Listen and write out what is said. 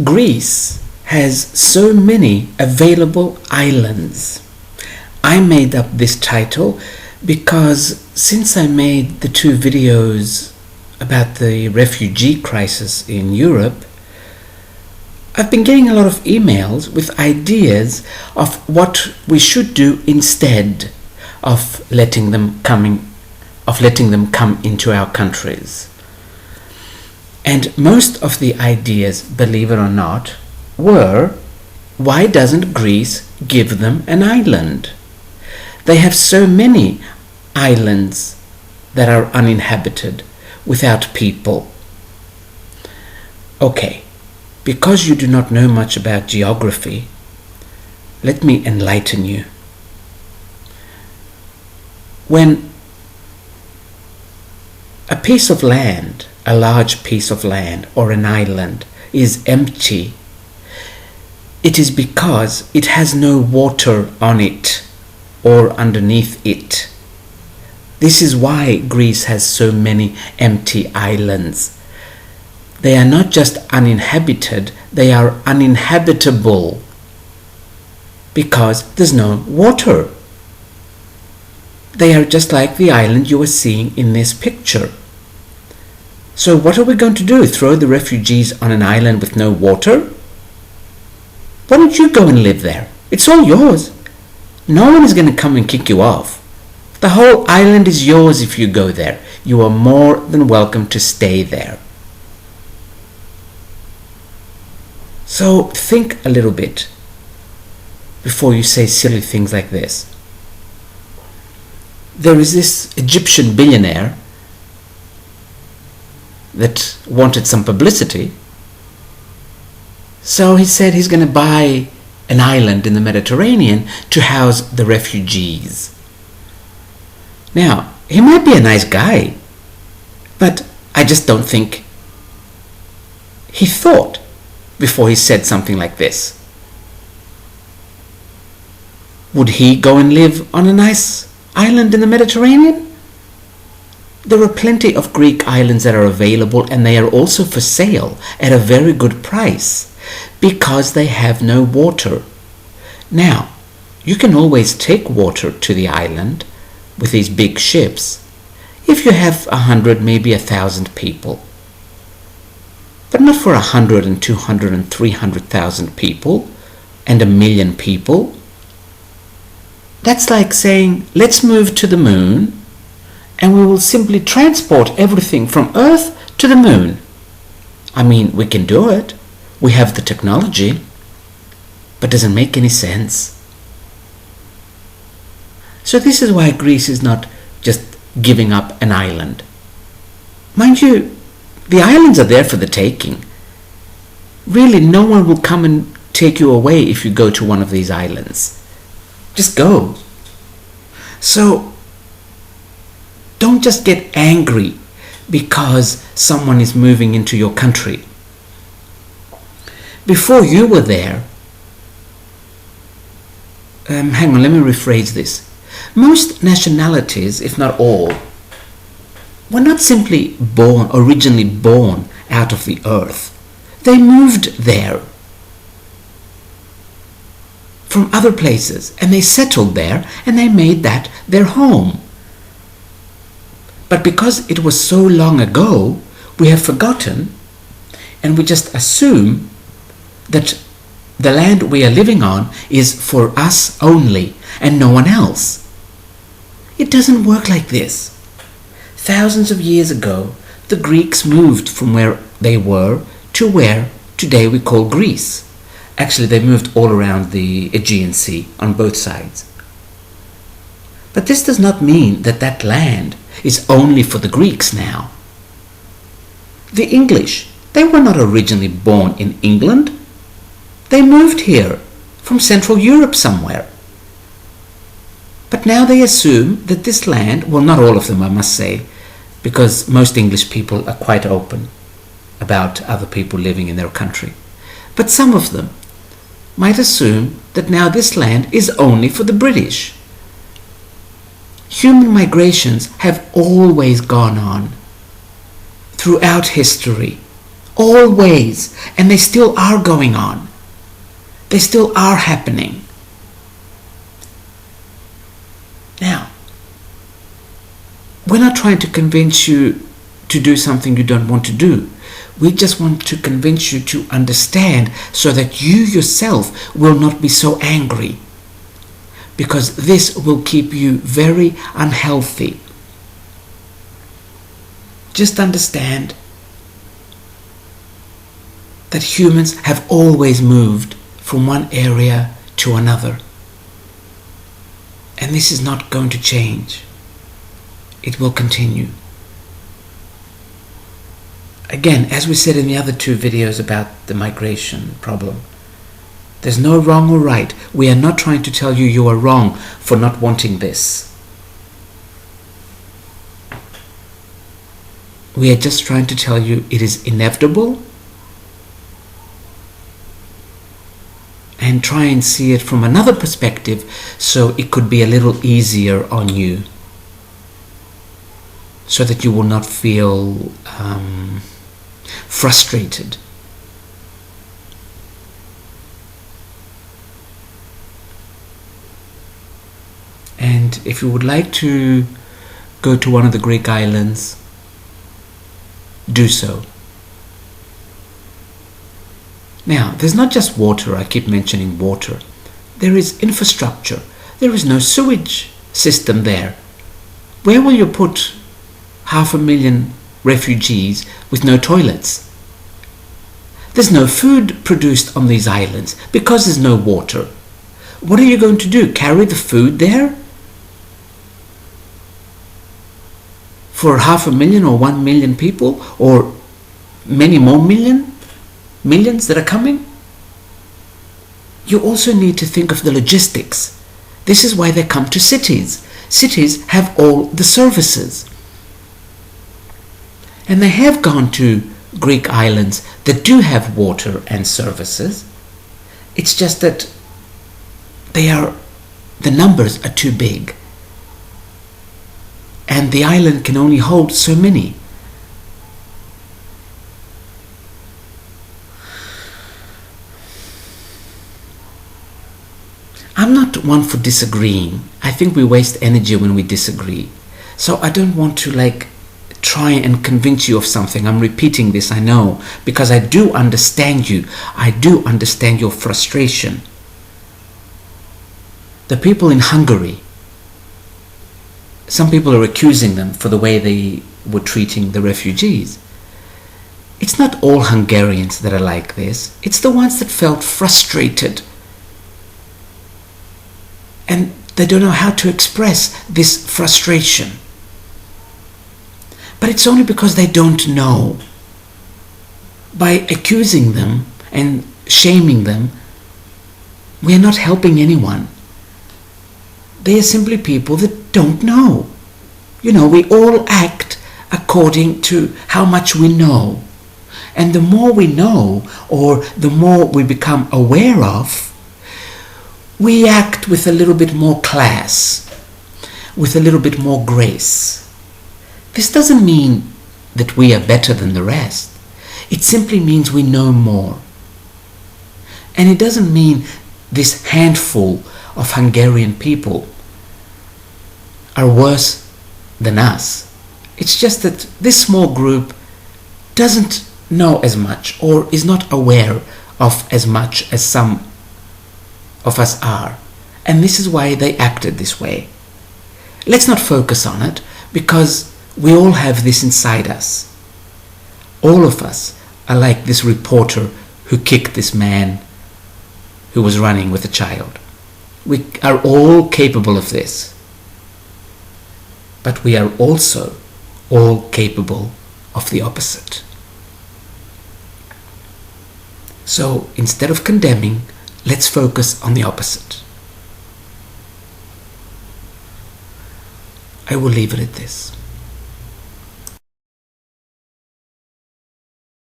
Greece has so many available islands. I made up this title because since I made the two videos about the refugee crisis in Europe, I've been getting a lot of emails with ideas of what we should do instead of letting them come into our countries. And most of the ideas, believe it or not, were, why doesn't Greece give them an island? They have so many islands that are uninhabited, without people. Okay, because you do not know much about geography, let me enlighten you. When a piece of land, a large piece of land or an island is empty, it is because it has no water on it or underneath it. This is why Greece has so many empty islands. They are not just uninhabited, they are uninhabitable because there's no water. They are just like the island you are seeing in this picture. So what are we going to do? Throw the refugees on an island with no water? Why don't you go and live there? It's all yours. No one is going to come and kick you off. The whole island is yours if you go there. You are more than welcome to stay there. So think a little bit before you say silly things like this. There is this Egyptian billionaire that wanted some publicity. So he said he's going to buy an island in the Mediterranean to house the refugees. Now, he might be a nice guy, but I just don't think he thought before he said something like this. Would he go and live on a nice island in the Mediterranean? There are plenty of Greek islands that are available, and they are also for sale at a very good price because they have no water. Now, you can always take water to the island with these big ships if you have 100, maybe 1,000 people. But not for 100 and 200 and 300,000 people and 1 million people. That's like saying, let's move to the moon and we will simply transport everything from Earth to the moon. I mean, we can do it. We have the technology. But does it make any sense? So this is why Greece is not just giving up an island. Mind you, the islands are there for the taking. Really, no one will come and take you away if you go to one of these islands. Just go. So, don't just get angry because someone is moving into your country. Before you were there, hang on, let me rephrase this. Most nationalities, if not all, were not simply originally born out of the earth. They moved there from other places, and they settled there, and they made that their home. But because it was so long ago, we have forgotten, and we just assume that the land we are living on is for us only and no one else. It doesn't work like this. Thousands of years ago, the Greeks moved from where they were to where today we call Greece. Actually, they moved all around the Aegean Sea on both sides. But this does not mean that that land is only for the Greeks now. The English, they were not originally born in England. They moved here from Central Europe somewhere. But now they assume that this land, well, not all of them, I must say, because most English people are quite open about other people living in their country. But some of them might assume that now this land is only for the British. Human migrations have always gone on throughout history, Always. And they still are going on. They still are happening. Now, we're not trying to convince you to do something you don't want to do. We just want to convince you to understand so that you yourself will not be so angry. Because this will keep you very unhealthy. Just understand that humans have always moved from one area to another. And this is not going to change. It will continue. Again, as we said in the other two videos about the migration problem, there's no wrong or right. We are not trying to tell you you are wrong for not wanting this. We are just trying to tell you it is inevitable, and try and see it from another perspective so it could be a little easier on you, so that you will not feel frustrated. And if you would like to go to one of the Greek islands, do so. Now, there's not just water. I keep mentioning water. There is infrastructure. There is no sewage system there. Where will you put 500,000 refugees with no toilets? There's no food produced on these islands because there's no water. What are you going to do? Carry the food there? For 500,000 or 1 million people, or many more millions that are coming? You also need to think of the logistics. This is why they come to cities. Cities have all the services. And they have gone to Greek islands that do have water and services. It's just that the numbers are too big. And the island can only hold so many. I'm not one for disagreeing. I think we waste energy when we disagree. So I don't want to try and convince you of something. I'm repeating this, I know, because I do understand you. I do understand your frustration. The people in Hungary, some people are accusing them for the way they were treating the refugees. It's not all Hungarians that are like this. It's the ones that felt frustrated. And they don't know how to express this frustration. But it's only because they don't know. By accusing them and shaming them, we are not helping anyone. They are simply people that don't know. We all act according to how much we know. And the more we know, or the more we become aware of, we act with a little bit more class, with a little bit more grace. This doesn't mean that we are better than the rest. It simply means we know more. And it doesn't mean this handful of Hungarian people are worse than us. It's just that this small group doesn't know as much, or is not aware of as much as some of us are. And this is why they acted this way. Let's not focus on it, because we all have this inside us. All of us are like this reporter who kicked this man who was running with a child. We are all capable of this. But we are also all capable of the opposite. So instead of condemning, let's focus on the opposite. I will leave it at this.